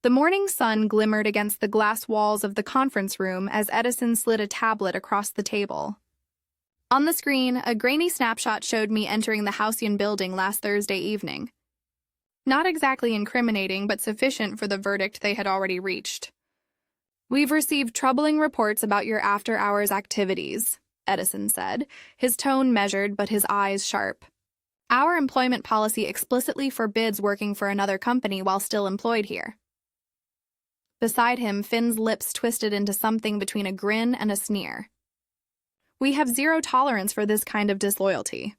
The morning sun glimmered against the glass walls of the conference room as Edison slid a tablet across the table. On the screen, a grainy snapshot showed me entering the Halcyon building last Thursday evening. Not exactly incriminating, but sufficient for the verdict they had already reached. "We've received troubling reports about your after-hours activities," Edison said, his tone measured but his eyes sharp. "Our employment policy explicitly forbids working for another company while still employed here." Beside him, Finn's lips twisted into something between a grin and a sneer. "We have zero tolerance for this kind of disloyalty."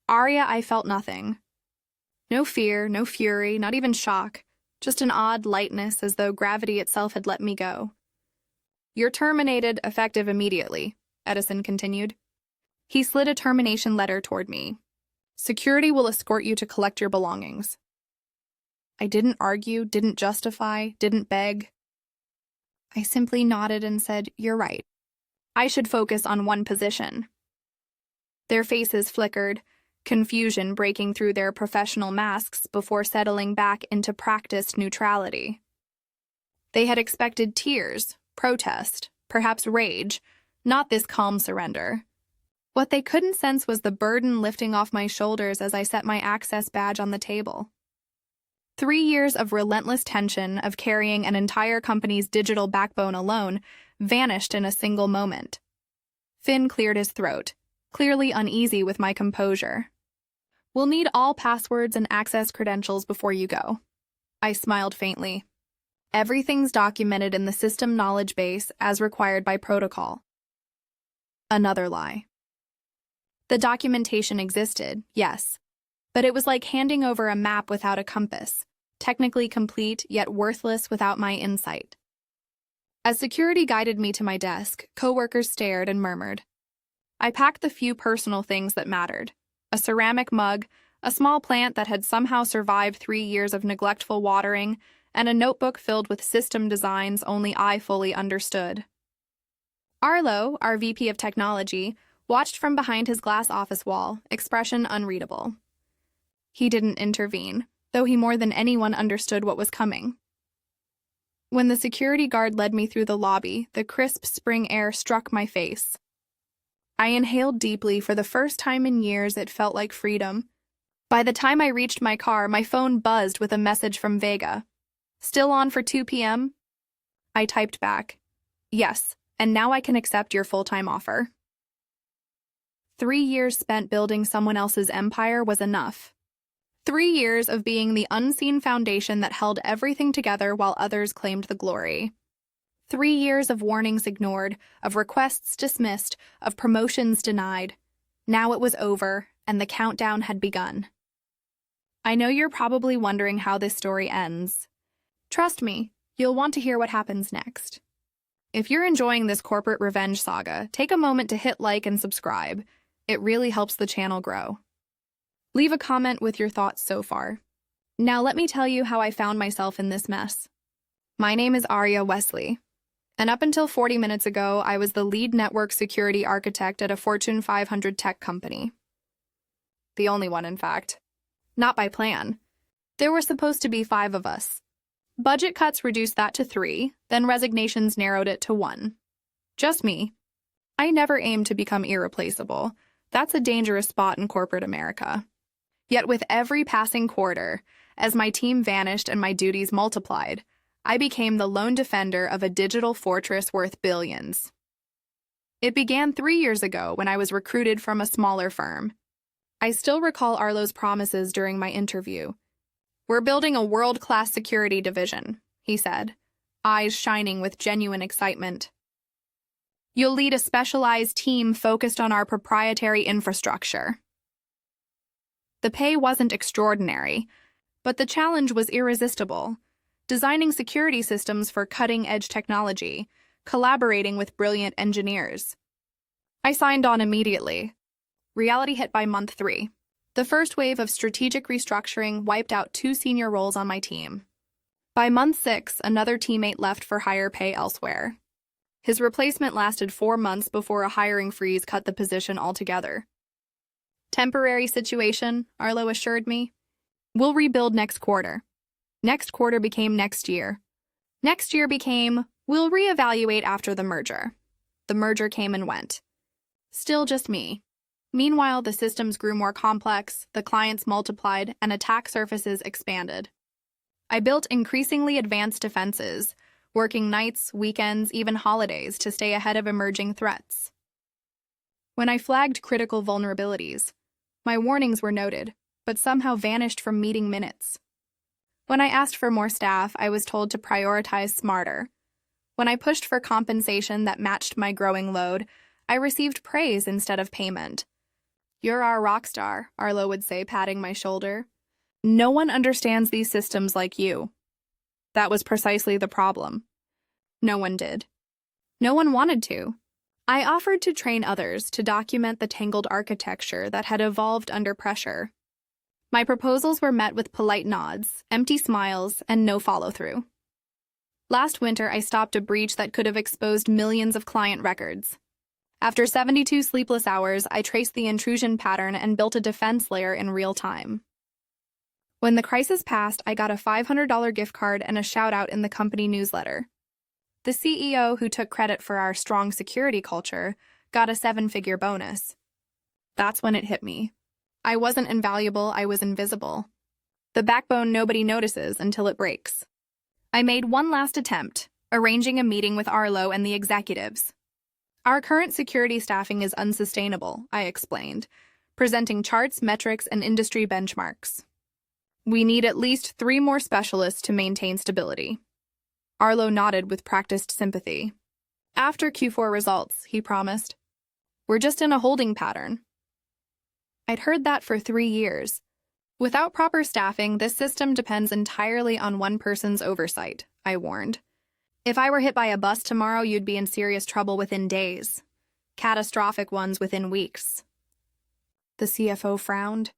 Arya, I felt nothing. No fear, no fury, not even shock, just an odd lightness as though gravity itself had let me go. "You're terminated, effective immediately," Edison continued. He slid a termination letter toward me. "Security will escort you to collect your belongings." I didn't argue, didn't justify, didn't beg. I simply nodded and said, "You're right. I should focus on one position." Their faces flickered, confusion breaking through their professional masks before settling back into practiced neutrality. They had expected tears, protest, perhaps rage, not this calm surrender. What they couldn't sense was the burden lifting off my shoulders as I set my access badge on the table. 3 years of relentless tension of carrying an entire company's digital backbone alone vanished in a single moment. Finn cleared his throat, clearly uneasy with my composure. "We'll need all passwords and access credentials before you go." I smiled faintly. "Everything's documented in the system knowledge base as required by protocol." Another lie. The documentation existed, yes, but it was like handing over a map without a compass, technically complete yet worthless without my insight. As security guided me to my desk, coworkers stared and murmured. I packed the few personal things that mattered: a ceramic mug, a small plant that had somehow survived 3 years of neglectful watering, and a notebook filled with system designs only I fully understood. Arlo, our VP of Technology, watched from behind his glass office wall, expression unreadable. He didn't intervene, though he more than anyone understood what was coming. When the security guard led me through the lobby, the crisp spring air struck my face. I inhaled deeply. For the first time in years, it felt like freedom. By the time I reached my car, my phone buzzed with a message from Vega. "Still on for 2 p.m.? I typed back, "Yes, and now I can accept your full-time offer." 3 years spent building someone else's empire was enough. 3 years of being the unseen foundation that held everything together while others claimed the glory. 3 years of warnings ignored, of requests dismissed, of promotions denied. Now it was over, and the countdown had begun. I know you're probably wondering how this story ends. Trust me, you'll want to hear what happens next. If you're enjoying this corporate revenge saga, take a moment to hit like and subscribe. It really helps the channel grow. Leave a comment with your thoughts so far. Now let me tell you how I found myself in this mess. My name is Arya Wesley, and up until 40 minutes ago, I was the lead network security architect at a Fortune 500 tech company. The only one, in fact. Not by plan. There were supposed to be 5 of us. Budget cuts reduced that to 3, then resignations narrowed it to 1. Just me. I never aimed to become irreplaceable. That's a dangerous spot in corporate America. Yet with every passing quarter, as my team vanished and my duties multiplied, I became the lone defender of a digital fortress worth billions. It began 3 years ago when I was recruited from a smaller firm. I still recall Arlo's promises during my interview. "We're building a world-class security division," he said, eyes shining with genuine excitement. "You'll lead a specialized team focused on our proprietary infrastructure." The pay wasn't extraordinary, but the challenge was irresistible. Designing security systems for cutting-edge technology, collaborating with brilliant engineers. I signed on immediately. Reality hit by month 3. The first wave of strategic restructuring wiped out 2 senior roles on my team. By month 6, another teammate left for higher pay elsewhere. His replacement lasted 4 months before a hiring freeze cut the position altogether. "Temporary situation," Arlo assured me. "We'll rebuild next quarter." Next quarter became next year. Next year became, we'll reevaluate after the merger. The merger came and went. Still just me. Meanwhile, the systems grew more complex, the clients multiplied, and attack surfaces expanded. I built increasingly advanced defenses, working nights, weekends, even holidays to stay ahead of emerging threats. When I flagged critical vulnerabilities, my warnings were noted, but somehow vanished from meeting minutes. When I asked for more staff, I was told to prioritize smarter. When I pushed for compensation that matched my growing load, I received praise instead of payment. "You're our rock star," Arlo would say, patting my shoulder. "No one understands these systems like you." That was precisely the problem. No one did. No one wanted to. I offered to train others to document the tangled architecture that had evolved under pressure. My proposals were met with polite nods, empty smiles, and no follow-through. Last winter, I stopped a breach that could have exposed millions of client records. After 72 sleepless hours, I traced the intrusion pattern and built a defense layer in real time. When the crisis passed, I got a $500 gift card and a shout-out in the company newsletter. The CEO, who took credit for our strong security culture, got a 7-figure bonus. That's when it hit me. I wasn't invaluable, I was invisible. The backbone nobody notices until it breaks. I made one last attempt, arranging a meeting with Arlo and the executives. "Our current security staffing is unsustainable," I explained, presenting charts, metrics, and industry benchmarks. "We need at least 3 more specialists to maintain stability." Arlo nodded with practiced sympathy. "After Q4 results," he promised. "We're just in a holding pattern." I'd heard that for 3 years. Without proper staffing, this system depends entirely on one person's oversight, I warned. "If I were hit by a bus tomorrow, you'd be in serious trouble within days. Catastrophic ones within weeks." The CFO frowned.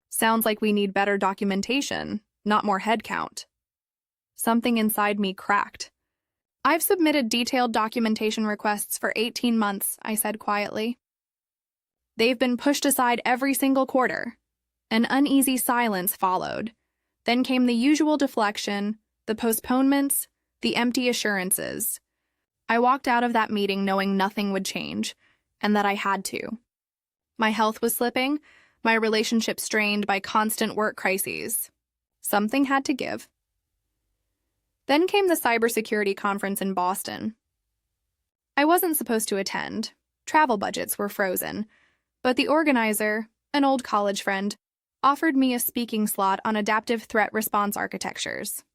"Sounds like we need better documentation, not more headcount." Something inside me cracked. "I've submitted detailed documentation requests for 18 months, I said quietly. "They've been pushed aside every single quarter." An uneasy silence followed. Then came the usual deflection, the postponements, the empty assurances. I walked out of that meeting knowing nothing would change, and that I had to. My health was slipping, my relationship strained by constant work crises. Something had to give. Then came the cybersecurity conference in Boston. I wasn't supposed to attend. Travel budgets were frozen. But the organizer, an old college friend, offered me a speaking slot on adaptive threat response architectures.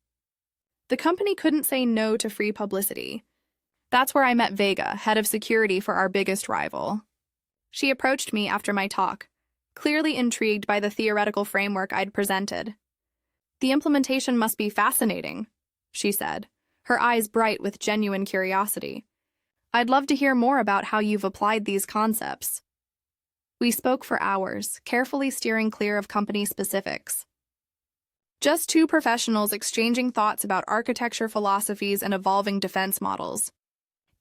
The company couldn't say no to free publicity. That's where I met Vega, head of security for our biggest rival. She approached me after my talk, clearly intrigued by the theoretical framework I'd presented. "The implementation must be fascinating," she said, her eyes bright with genuine curiosity. "I'd love to hear more about how you've applied these concepts." We spoke for hours, carefully steering clear of company specifics. Just 2 professionals exchanging thoughts about architecture philosophies and evolving defense models.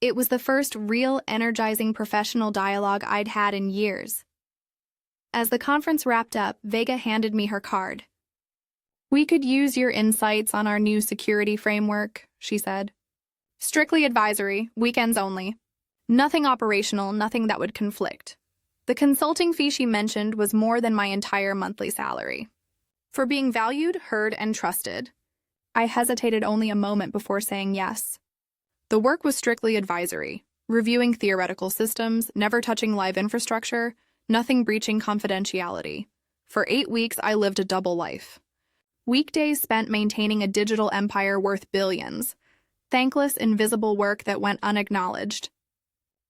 It was the first real, energizing professional dialogue I'd had in years. As the conference wrapped up, Vega handed me her card. "We could use your insights on our new security framework," she said. "Strictly advisory, weekends only. Nothing operational, nothing that would conflict." The consulting fee she mentioned was more than my entire monthly salary. For being valued, heard, and trusted, I hesitated only a moment before saying yes. The work was strictly advisory, reviewing theoretical systems, never touching live infrastructure, nothing breaching confidentiality. For 8 weeks, I lived a double life. Weekdays spent maintaining a digital empire worth billions. Thankless, invisible work that went unacknowledged.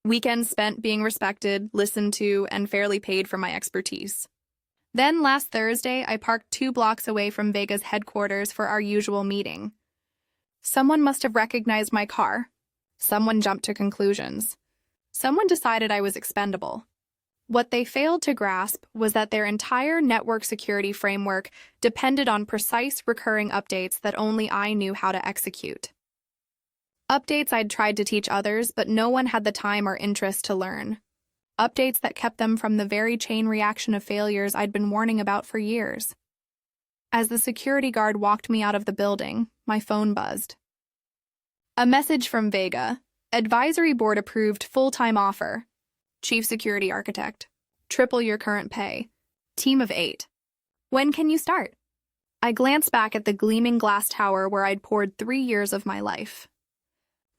Weekends spent being respected, listened to, and fairly paid for my expertise. Then last Thursday, I parked 2 blocks away from Vega's headquarters for our usual meeting. Someone must have recognized my car. Someone jumped to conclusions. Someone decided I was expendable. What they failed to grasp was that their entire network security framework depended on precise recurring updates that only I knew how to execute. Updates I'd tried to teach others, but no one had the time or interest to learn. Updates that kept them from the very chain reaction of failures I'd been warning about for years. As the security guard walked me out of the building, my phone buzzed. A message from Vega. Advisory board approved full-time offer. Chief security architect. Triple your current pay. Team of 8. When can you start? I glanced back at the gleaming glass tower where I'd poured 3 years of my life.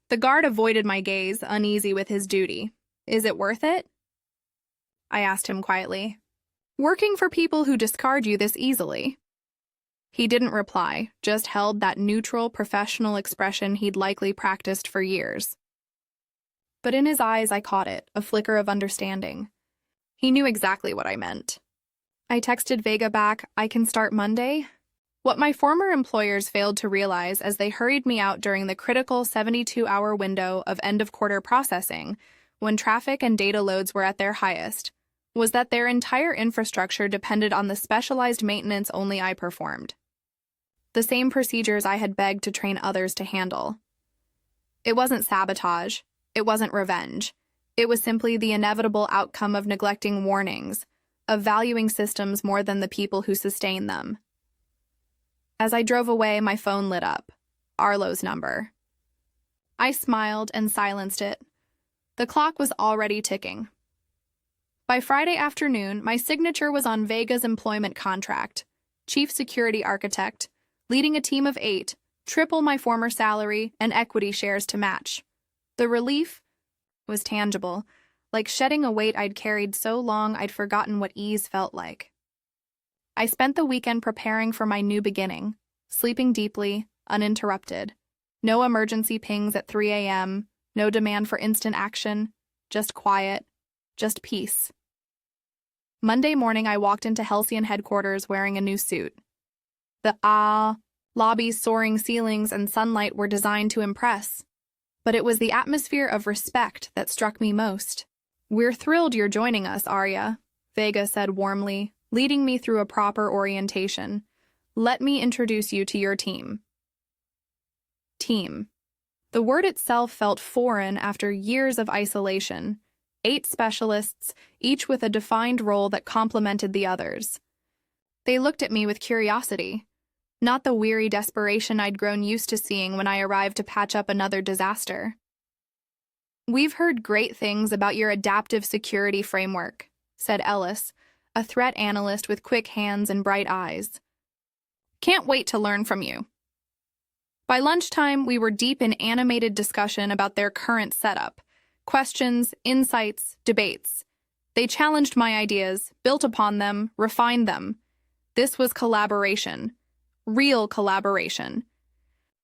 The guard avoided my gaze, uneasy with his duty. Is it worth it? I asked him quietly. Working for people who discard you this easily. He didn't reply, just held that neutral, professional expression he'd likely practiced for years. But in his eyes I caught it, a flicker of understanding. He knew exactly what I meant. I texted Vega back, I can start Monday? What my former employers failed to realize as they hurried me out during the critical 72-hour window of end-of-quarter processing, when traffic and data loads were at their highest, was that their entire infrastructure depended on the specialized maintenance only I performed. The same procedures I had begged to train others to handle. It wasn't sabotage. It wasn't revenge. It was simply the inevitable outcome of neglecting warnings, of valuing systems more than the people who sustain them. As I drove away, my phone lit up. Arlo's number. I smiled and silenced it. The clock was already ticking. By Friday afternoon, my signature was on Vega's employment contract. Chief security architect, leading a team of 8, triple my former salary, and equity shares to match. The relief was tangible, like shedding a weight I'd carried so long I'd forgotten what ease felt like. I spent the weekend preparing for my new beginning, sleeping deeply, uninterrupted. No emergency pings at 3 a.m., no demand for instant action, just quiet, just peace. Monday morning, I walked into Halcyon headquarters wearing a new suit. The lobby's soaring ceilings and sunlight were designed to impress. But it was the atmosphere of respect that struck me most. We're thrilled you're joining us, Arya, Vega said warmly, leading me through a proper orientation. Let me introduce you to your team. Team. The word itself felt foreign after years of isolation. 8 specialists, each with a defined role that complemented the others. They looked at me with curiosity, not the weary desperation I'd grown used to seeing when I arrived to patch up another disaster. We've heard great things about your adaptive security framework, said Ellis, a threat analyst with quick hands and bright eyes. Can't wait to learn from you. By lunchtime, we were deep in animated discussion about their current setup. Questions, insights, debates. They challenged my ideas, built upon them, refined them. This was collaboration. Real collaboration.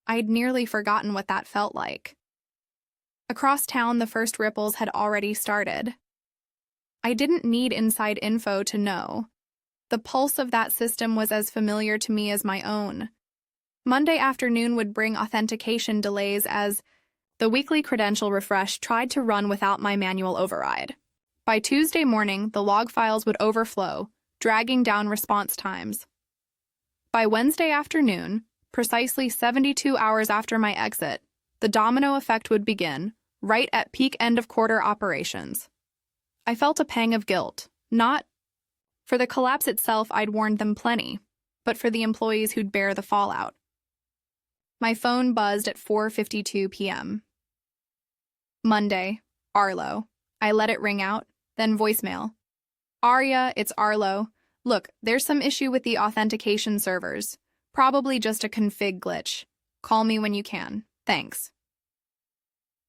I'd nearly forgotten what that felt like. Across town, the first ripples had already started. I didn't need inside info to know. The pulse of that system was as familiar to me as my own. Monday afternoon would bring authentication delays as the weekly credential refresh tried to run without my manual override. By Tuesday morning, the log files would overflow, dragging down response times. By Wednesday afternoon, precisely 72 hours after my exit, the domino effect would begin, right at peak end-of-quarter operations. I felt a pang of guilt, not for the collapse itself. I'd warned them plenty, but for the employees who'd bear the fallout. My phone buzzed at 4:52 p.m. Monday, Arlo. I let it ring out, then voicemail. Arya, it's Arlo. Look, there's some issue with the authentication servers. Probably just a config glitch. Call me when you can. Thanks.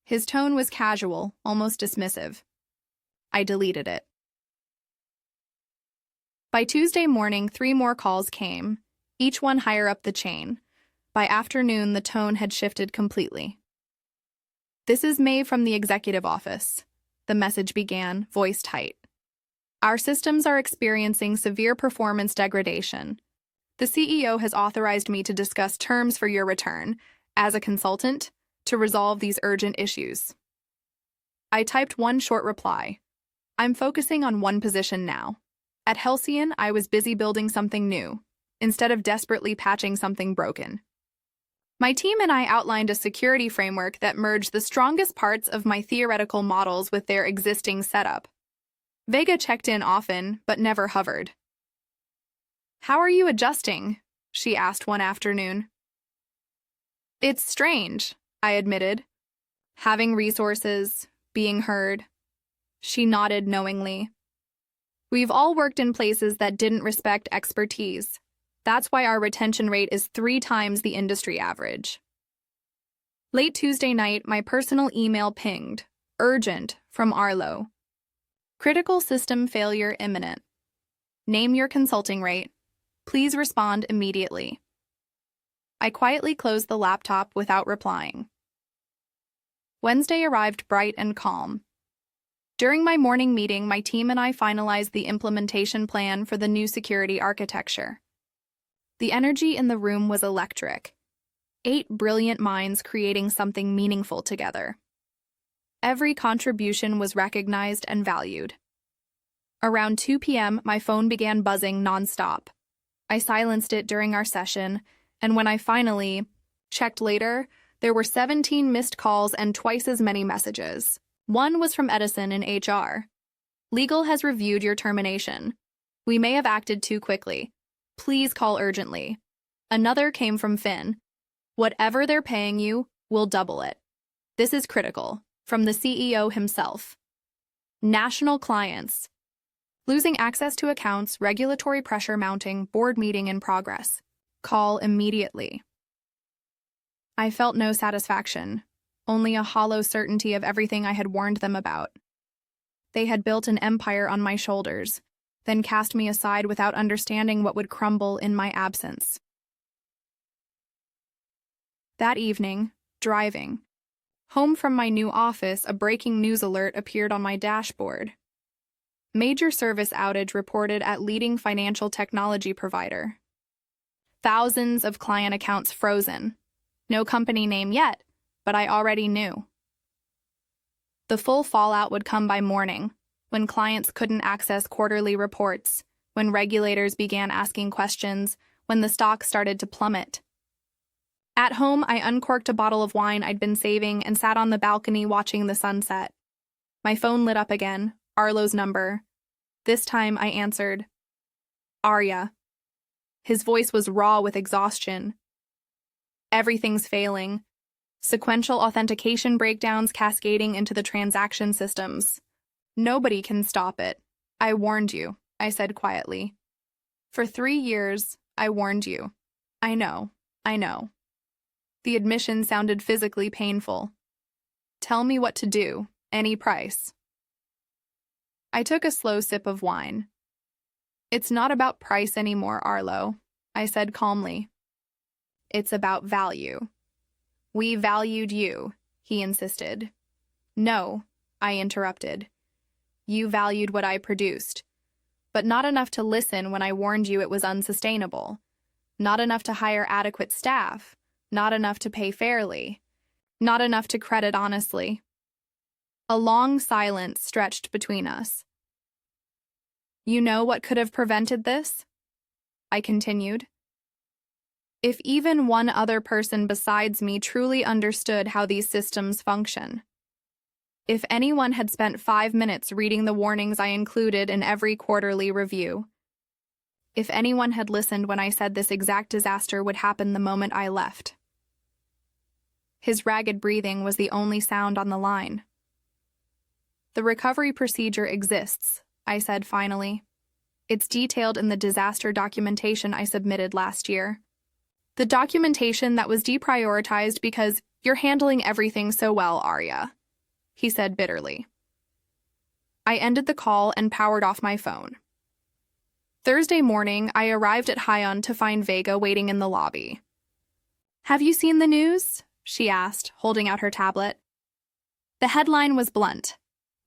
His tone was casual, almost dismissive. I deleted it. By Tuesday morning, 3 more calls came, each one higher up the chain. By afternoon, the tone had shifted completely. This is May from the executive office. The message began, voice tight. Our systems are experiencing severe performance degradation. The CEO has authorized me to discuss terms for your return, as a consultant, to resolve these urgent issues. I typed one short reply. I'm focusing on one position now. At Halcyon, I was busy building something new, instead of desperately patching something broken. My team and I outlined a security framework that merged the strongest parts of my theoretical models with their existing setup. Vega checked in often, but never hovered. How are you adjusting? She asked one afternoon. It's strange, I admitted. Having resources, being heard. She nodded knowingly. We've all worked in places that didn't respect expertise. That's why our retention rate is 3 times the industry average. Late Tuesday night, my personal email pinged. Urgent, from Arlo. Critical system failure imminent. Name your consulting rate. Please respond immediately. I quietly closed the laptop without replying. Wednesday arrived bright and calm. During my morning meeting, my team and I finalized the implementation plan for the new security architecture. The energy in the room was electric. 8 brilliant minds creating something meaningful together. Every contribution was recognized and valued. Around 2 p.m., my phone began buzzing nonstop. I silenced it during our session, and when I finally checked later, there were 17 missed calls and twice as many messages. One was from Edison in HR. Legal has reviewed your termination. We may have acted too quickly. Please call urgently. Another came from Finn. Whatever they're paying you, we'll double it. This is critical. From the CEO himself. National clients. Losing access to accounts, regulatory pressure mounting, board meeting in progress. Call immediately. I felt no satisfaction, only a hollow certainty of everything I had warned them about. They had built an empire on my shoulders, then cast me aside without understanding what would crumble in my absence. That evening, driving home from my new office, a breaking news alert appeared on my dashboard. Major service outage reported at leading financial technology provider. Thousands of client accounts frozen. No company name yet, but I already knew. The full fallout would come by morning, when clients couldn't access quarterly reports, when regulators began asking questions, when the stock started to plummet. At home, I uncorked a bottle of wine I'd been saving and sat on the balcony watching the sunset. My phone lit up again, Arlo's number. This time I answered. Arya. His voice was raw with exhaustion. Everything's failing. Sequential authentication breakdowns cascading into the transaction systems. Nobody can stop it. I warned you, I said quietly. For 3 years, I warned you. I know. The admission sounded physically painful. Tell me what to do, any price. I took a slow sip of wine. It's not about price anymore, Arlo, I said calmly. It's about value. We valued you, he insisted. No, I interrupted. You valued what I produced, but not enough to listen when I warned you it was unsustainable. Not enough to hire adequate staff. Not enough to pay fairly. Not enough to credit honestly. A long silence stretched between us. You know what could have prevented this? I continued. If even one other person besides me truly understood how these systems function. If anyone had spent 5 minutes reading the warnings I included in every quarterly review. If anyone had listened when I said this exact disaster would happen the moment I left. His ragged breathing was the only sound on the line. The recovery procedure exists, I said finally. It's detailed in the disaster documentation I submitted last year. The documentation that was deprioritized because you're handling everything so well, Arya, he said bitterly. I ended the call and powered off my phone. Thursday morning, I arrived at Hyon to find Vega waiting in the lobby. Have you seen the news? She asked, holding out her tablet. The headline was blunt.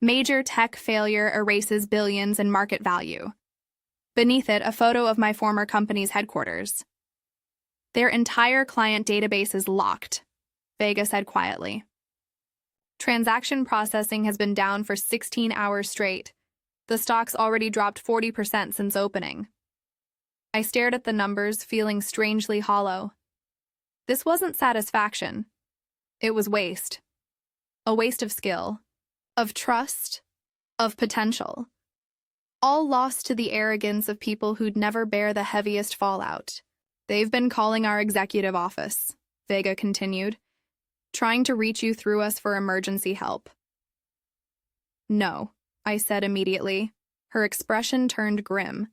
Major tech failure erases billions in market value. Beneath it, a photo of my former company's headquarters. Their entire client database is locked, Vega said quietly. Transaction processing has been down for 16 hours straight. The stock's already dropped 40% since opening. I stared at the numbers, feeling strangely hollow. This wasn't satisfaction. It was waste. A waste of skill, of trust, of potential. All lost to the arrogance of people who'd never bear the heaviest fallout. They've been calling our executive office, Vega continued. trying to reach you through us for emergency help." "No," I said immediately. Her expression turned grim.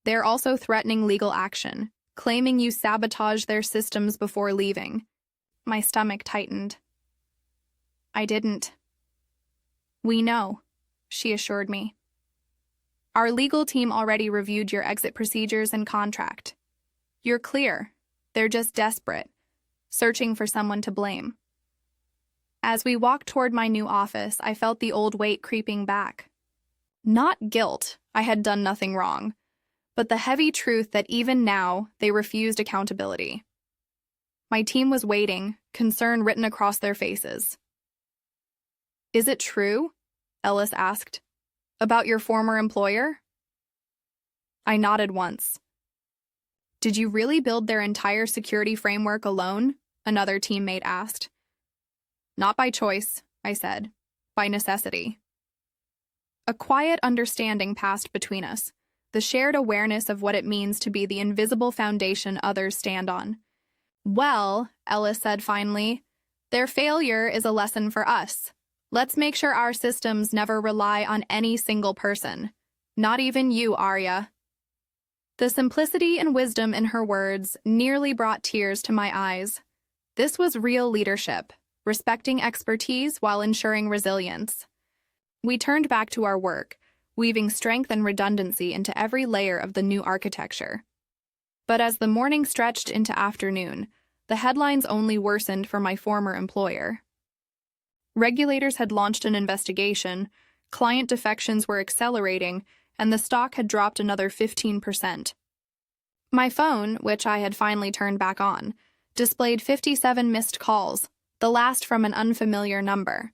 "They're also threatening legal action, claiming you sabotaged their systems before leaving." My stomach tightened. "I didn't." "We know," she assured me. "Our legal team already reviewed your exit procedures and contract. You're clear. They're just desperate, searching for someone to blame." As we walked toward my new office, I felt the old weight creeping back. Not guilt, I had done nothing wrong, but the heavy truth that even now they refused accountability. My team was waiting, concern written across their faces. "Is it true?" Ellis asked. "About your former employer?" I nodded once. "Did you really build their entire security framework alone?" another teammate asked. "Not by choice," I said. "By necessity." A quiet understanding passed between us, the shared awareness of what it means to be the invisible foundation others stand on. "Well," Ellis said finally, "their failure is a lesson for us. Let's make sure our systems never rely on any single person. Not even you, Arya." The simplicity and wisdom in her words nearly brought tears to my eyes. This was real leadership, respecting expertise while ensuring resilience. We turned back to our work, weaving strength and redundancy into every layer of the new architecture. But as the morning stretched into afternoon, the headlines only worsened for my former employer. Regulators had launched an investigation, client defections were accelerating, and the stock had dropped another 15%. My phone, which I had finally turned back on, displayed 57 missed calls, the last from an unfamiliar number.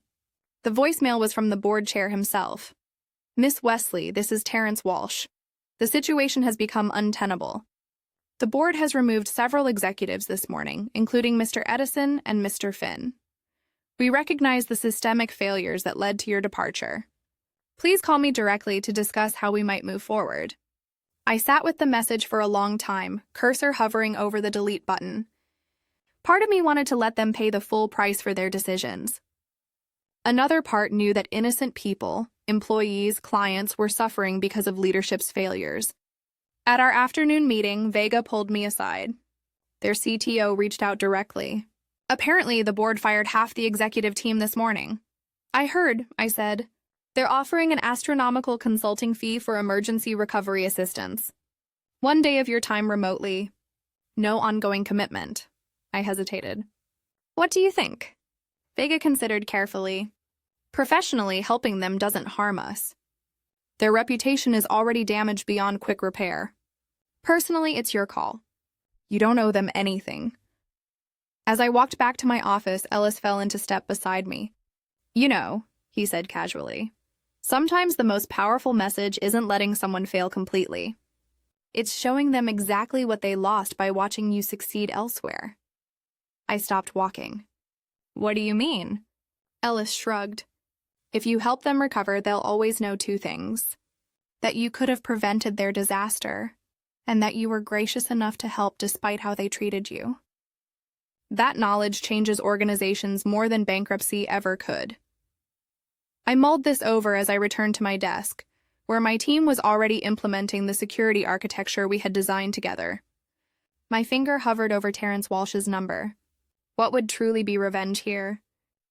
The voicemail was from the board chair himself. "Miss Wesley, this is Terrence Walsh. The situation has become untenable. The board has removed several executives this morning, including Mr. Edison and Mr. Finn. We recognize the systemic failures that led to your departure. Please call me directly to discuss how we might move forward." I sat with the message for a long time, cursor hovering over the delete button. Part of me wanted to let them pay the full price for their decisions. Another part knew that innocent people, employees, clients, were suffering because of leadership's failures. At our afternoon meeting, Vega pulled me aside. Their CTO reached out directly. "Apparently, the board fired half the executive team this morning." "I heard," I said. "They're offering an astronomical consulting fee for emergency recovery assistance. 1 day of your time remotely. No ongoing commitment." I hesitated. "What do you think?" Vega considered carefully. "Professionally, helping them doesn't harm us. Their reputation is already damaged beyond quick repair. Personally, it's your call. You don't owe them anything." As I walked back to my office, Ellis fell into step beside me. "You know," he said casually, "sometimes the most powerful message isn't letting someone fail completely. It's showing them exactly what they lost by watching you succeed elsewhere." I stopped walking. "What do you mean?" Ellis shrugged. "If you help them recover, they'll always know 2 things. That you could have prevented their disaster, and that you were gracious enough to help despite how they treated you. That knowledge changes organizations more than bankruptcy ever could." I mulled this over as I returned to my desk, where my team was already implementing the security architecture we had designed together. My finger hovered over Terrence Walsh's number. What would truly be revenge here?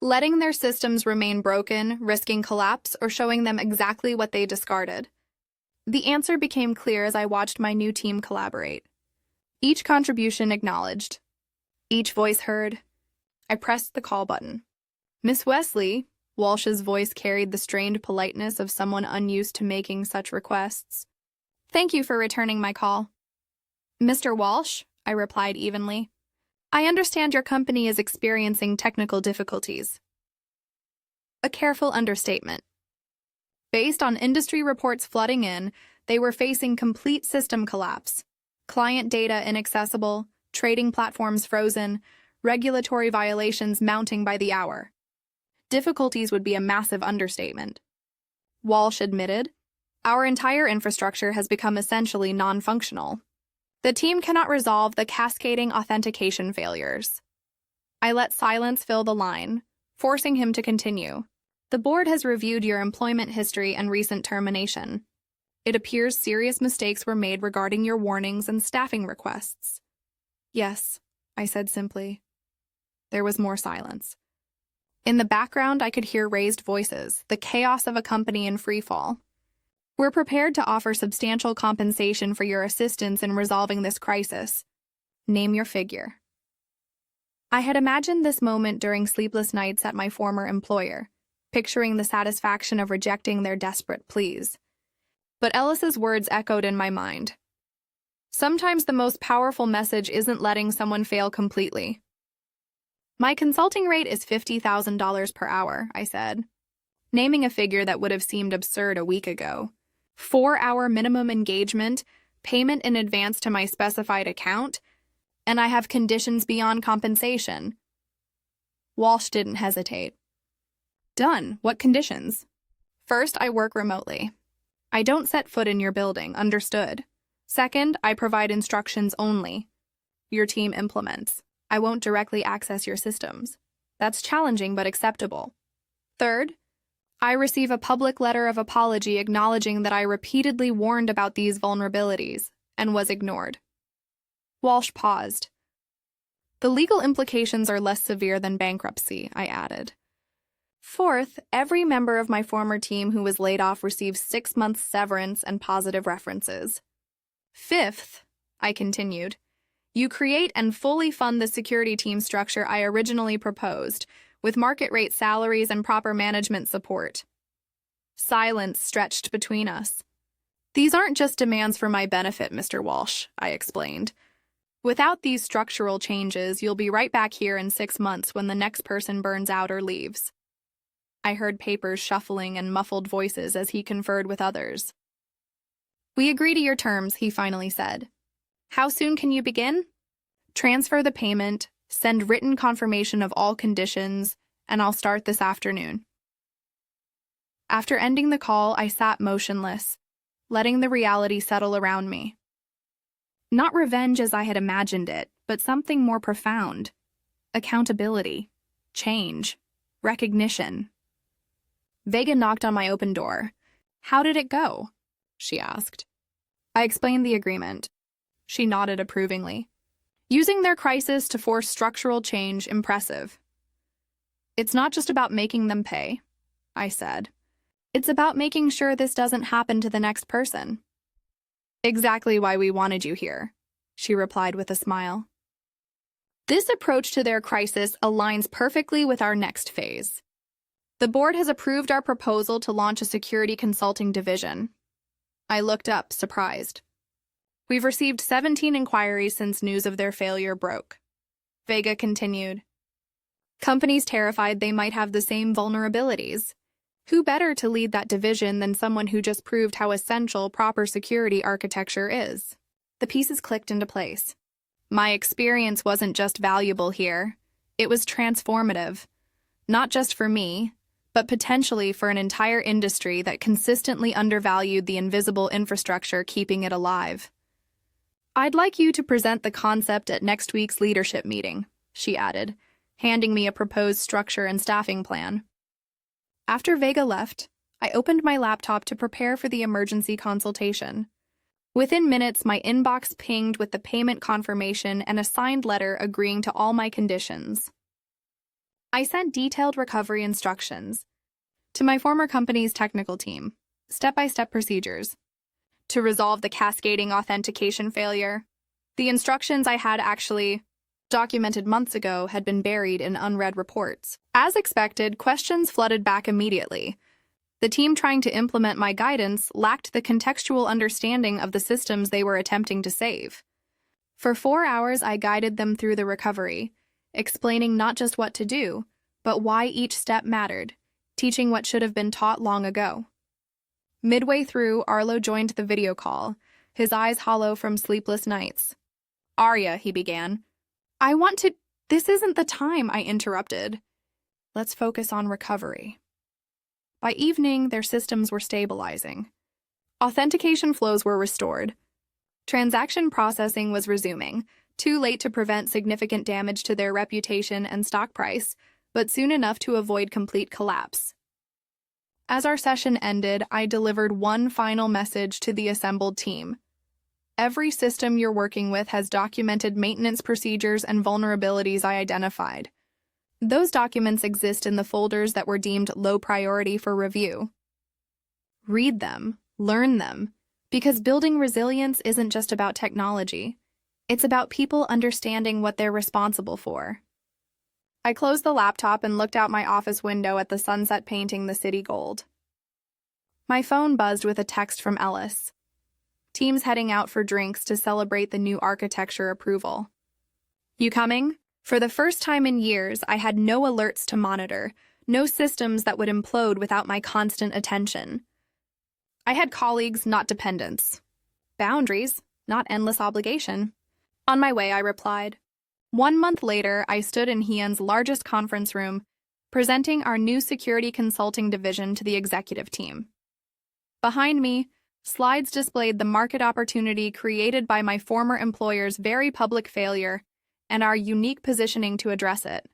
Letting their systems remain broken, risking collapse, or showing them exactly what they discarded? The answer became clear as I watched my new team collaborate. Each contribution acknowledged. Each voice heard. I pressed the call button. "Miss Wesley," Walsh's voice carried the strained politeness of someone unused to making such requests. "Thank you for returning my call." "Mr. Walsh," I replied evenly. "I understand your company is experiencing technical difficulties." A careful understatement. Based on industry reports flooding in, they were facing complete system collapse. Client data inaccessible, trading platforms frozen, regulatory violations mounting by the hour. Difficulties would be a massive understatement. Walsh admitted, "Our entire infrastructure has become essentially non-functional. The team cannot resolve the cascading authentication failures." I let silence fill the line, forcing him to continue. The board has reviewed your employment history and recent termination. It appears serious mistakes were made regarding your warnings and staffing requests. Yes, I said simply. There was more silence. In the background, I could hear raised voices, the chaos of a company in freefall. We're prepared to offer substantial compensation for your assistance in resolving this crisis. Name your figure. I had imagined this moment during sleepless nights at my former employer, picturing the satisfaction of rejecting their desperate pleas. But Ellis's words echoed in my mind. Sometimes the most powerful message isn't letting someone fail completely. My consulting rate is $50,000 per hour, I said, naming a figure that would have seemed absurd a week ago. 4-hour minimum engagement, payment in advance to my specified account, and I have conditions beyond compensation. Walsh didn't hesitate. Done. What conditions? First, I work remotely. I don't set foot in your building, understood. Second, I provide instructions only. Your team implements. I won't directly access your systems. That's challenging but acceptable. Third, I receive a public letter of apology acknowledging that I repeatedly warned about these vulnerabilities and was ignored. Walsh paused. The legal implications are less severe than bankruptcy, I added. Fourth, every member of my former team who was laid off receives 6 months severance and positive references. Fifth, I continued, you create and fully fund the security team structure I originally proposed, with market rate salaries and proper management support. Silence stretched between us. These aren't just demands for my benefit, Mr. Walsh, I explained. Without these structural changes, you'll be right back here in 6 months when the next person burns out or leaves. I heard papers shuffling and muffled voices as he conferred with others. We agree to your terms, he finally said. How soon can you begin? Transfer the payment, send written confirmation of all conditions, and I'll start this afternoon. After ending the call, I sat motionless, letting the reality settle around me. Not revenge as I had imagined it, but something more profound. Accountability, change, recognition. Vega knocked on my open door. How did it go? She asked. I explained the agreement. She nodded approvingly. Using their crisis to force structural change, impressive. It's not just about making them pay, I said. It's about making sure this doesn't happen to the next person. Exactly why we wanted you here, she replied with a smile. This approach to their crisis aligns perfectly with our next phase. The board has approved our proposal to launch a security consulting division. I looked up, surprised. We've received 17 inquiries since news of their failure broke. Vega continued. Companies terrified they might have the same vulnerabilities. Who better to lead that division than someone who just proved how essential proper security architecture is? The pieces clicked into place. My experience wasn't just valuable here. It was transformative. Not just for me, but potentially for an entire industry that consistently undervalued the invisible infrastructure keeping it alive. I'd like you to present the concept at next week's leadership meeting, she added, handing me a proposed structure and staffing plan. After Vega left, I opened my laptop to prepare for the emergency consultation. Within minutes, my inbox pinged with the payment confirmation and a signed letter agreeing to all my conditions. I sent detailed recovery instructions to my former company's technical team, step-by-step procedures. To resolve the cascading authentication failure, the instructions I had actually documented months ago had been buried in unread reports. As expected, questions flooded back immediately. The team trying to implement my guidance lacked the contextual understanding of the systems they were attempting to save. For 4 hours, I guided them through the recovery, explaining not just what to do, but why each step mattered, teaching what should have been taught long ago. Midway through, Arlo joined the video call, his eyes hollow from sleepless nights. Arya, he began. This isn't the time, I interrupted. Let's focus on recovery. By evening, their systems were stabilizing. Authentication flows were restored. Transaction processing was resuming, Too late to prevent significant damage to their reputation and stock price, but soon enough to avoid complete collapse. As our session ended, I delivered one final message to the assembled team. Every system you're working with has documented maintenance procedures and vulnerabilities I identified. Those documents exist in the folders that were deemed low priority for review. Read them, learn them, because building resilience isn't just about technology. It's about people understanding what they're responsible for. I closed the laptop and looked out my office window at the sunset painting the city gold. My phone buzzed with a text from Ellis. Teams heading out for drinks to celebrate the new architecture approval. You coming? For the first time in years, I had no alerts to monitor, no systems that would implode without my constant attention. I had colleagues, not dependents. Boundaries, not endless obligation. On my way, I replied. 1 month later, I stood in Hyun's largest conference room, presenting our new security consulting division to the executive team. Behind me, slides displayed the market opportunity created by my former employer's very public failure and our unique positioning to address it.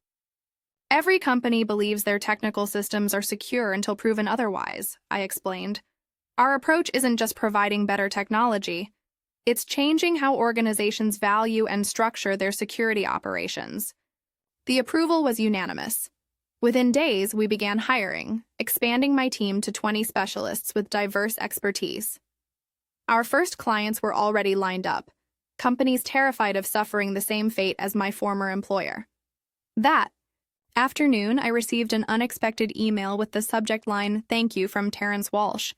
Every company believes their technical systems are secure until proven otherwise, I explained. Our approach isn't just providing better technology. It's changing how organizations value and structure their security operations. The approval was unanimous. Within days, we began hiring, expanding my team to 20 specialists with diverse expertise. Our first clients were already lined up, companies terrified of suffering the same fate as my former employer. That afternoon, I received an unexpected email with the subject line, "Thank you," from Terrence Walsh.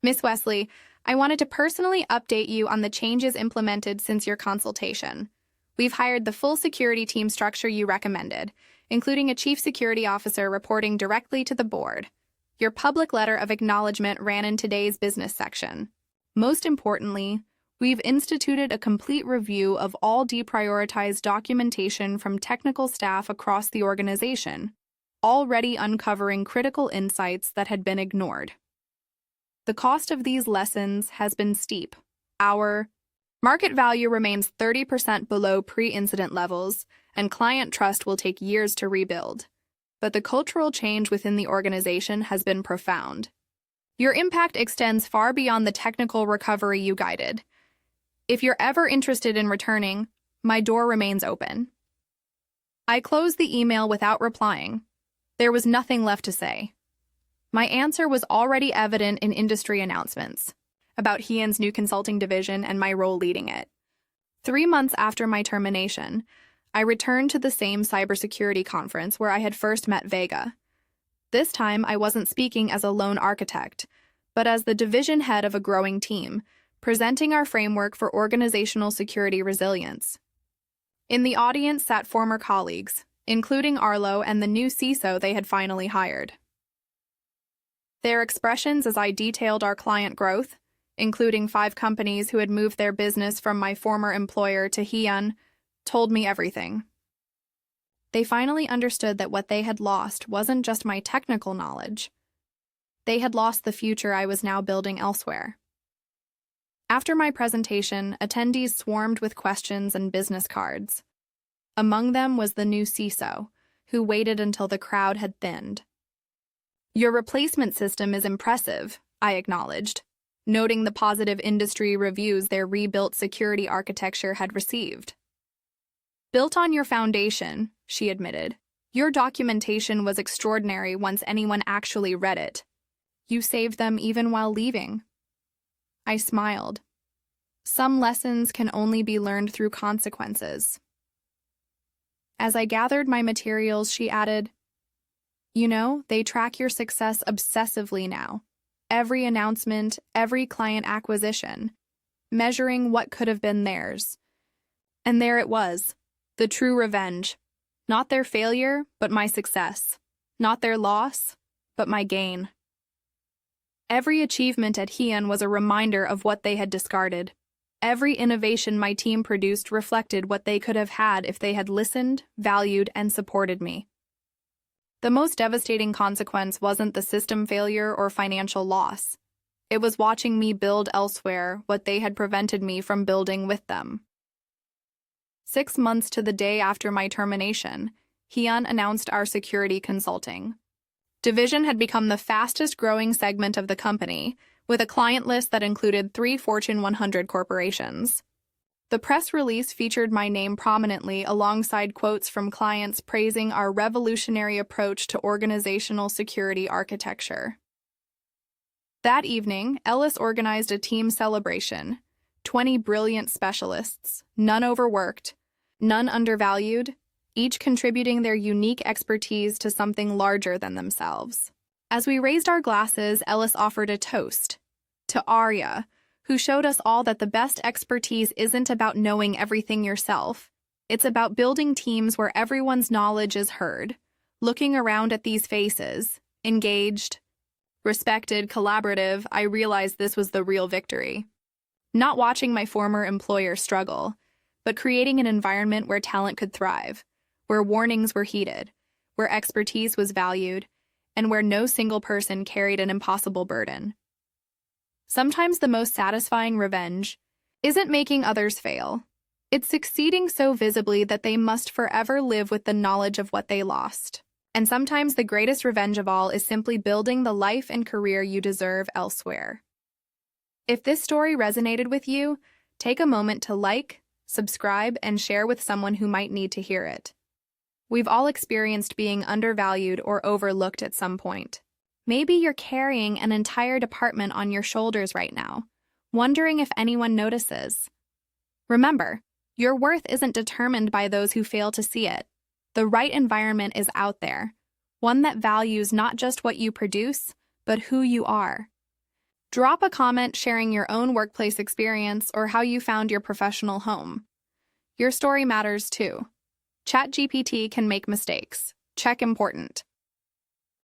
"Miss Wesley, I wanted to personally update you on the changes implemented since your consultation. We've hired the full security team structure you recommended, including a chief security officer reporting directly to the board. Your public letter of acknowledgement ran in today's business section. Most importantly, we've instituted a complete review of all deprioritized documentation from technical staff across the organization, already uncovering critical insights that had been ignored. The cost of these lessons has been steep. Our market value remains 30% below pre-incident levels, and client trust will take years to rebuild. But the cultural change within the organization has been profound. Your impact extends far beyond the technical recovery you guided. If you're ever interested in returning, my door remains open." I closed the email without replying. There was nothing left to say. My answer was already evident in industry announcements about Hyun's new consulting division and my role leading it. 3 months after my termination, I returned to the same cybersecurity conference where I had first met Vega. This time, I wasn't speaking as a lone architect, but as the division head of a growing team, presenting our framework for organizational security resilience. In the audience sat former colleagues, including Arlo and the new CISO they had finally hired. Their expressions as I detailed our client growth, including 5 companies who had moved their business from my former employer to Hyun, told me everything. They finally understood that what they had lost wasn't just my technical knowledge. They had lost the future I was now building elsewhere. After my presentation, attendees swarmed with questions and business cards. Among them was the new CISO, who waited until the crowd had thinned. "Your replacement system is impressive," I acknowledged, noting the positive industry reviews their rebuilt security architecture had received. "Built on your foundation," she admitted. "Your documentation was extraordinary once anyone actually read it. You saved them even while leaving." I smiled. Some lessons can only be learned through consequences. As I gathered my materials, she added, "You know, they track your success obsessively now. Every announcement, every client acquisition, measuring what could have been theirs. And there it was, the true revenge. Not their failure, but my success. Not their loss, but my gain." Every achievement at Hyun was a reminder of what they had discarded. Every innovation my team produced reflected what they could have had if they had listened, valued, and supported me. The most devastating consequence wasn't the system failure or financial loss. It was watching me build elsewhere what they had prevented me from building with them. 6 months to the day after my termination, Hyun announced our security consulting division had become the fastest-growing segment of the company, with a client list that included 3 Fortune 100 corporations. The press release featured my name prominently alongside quotes from clients praising our revolutionary approach to organizational security architecture. That evening, Ellis organized a team celebration. 20 brilliant specialists, none overworked, none undervalued, each contributing their unique expertise to something larger than themselves. As we raised our glasses, Ellis offered a toast to Arya, who showed us all that the best expertise isn't about knowing everything yourself. It's about building teams where everyone's knowledge is heard. Looking around at these faces, engaged, respected, collaborative, I realized this was the real victory. Not watching my former employer struggle, but creating an environment where talent could thrive, where warnings were heeded, where expertise was valued, and where no single person carried an impossible burden. Sometimes the most satisfying revenge isn't making others fail. It's succeeding so visibly that they must forever live with the knowledge of what they lost. And sometimes the greatest revenge of all is simply building the life and career you deserve elsewhere. If this story resonated with you, take a moment to like, subscribe, and share with someone who might need to hear it. We've all experienced being undervalued or overlooked at some point. Maybe you're carrying an entire department on your shoulders right now, wondering if anyone notices. Remember, your worth isn't determined by those who fail to see it. The right environment is out there, one that values not just what you produce, but who you are. Drop a comment sharing your own workplace experience or how you found your professional home. Your story matters too. ChatGPT can make mistakes. Check important.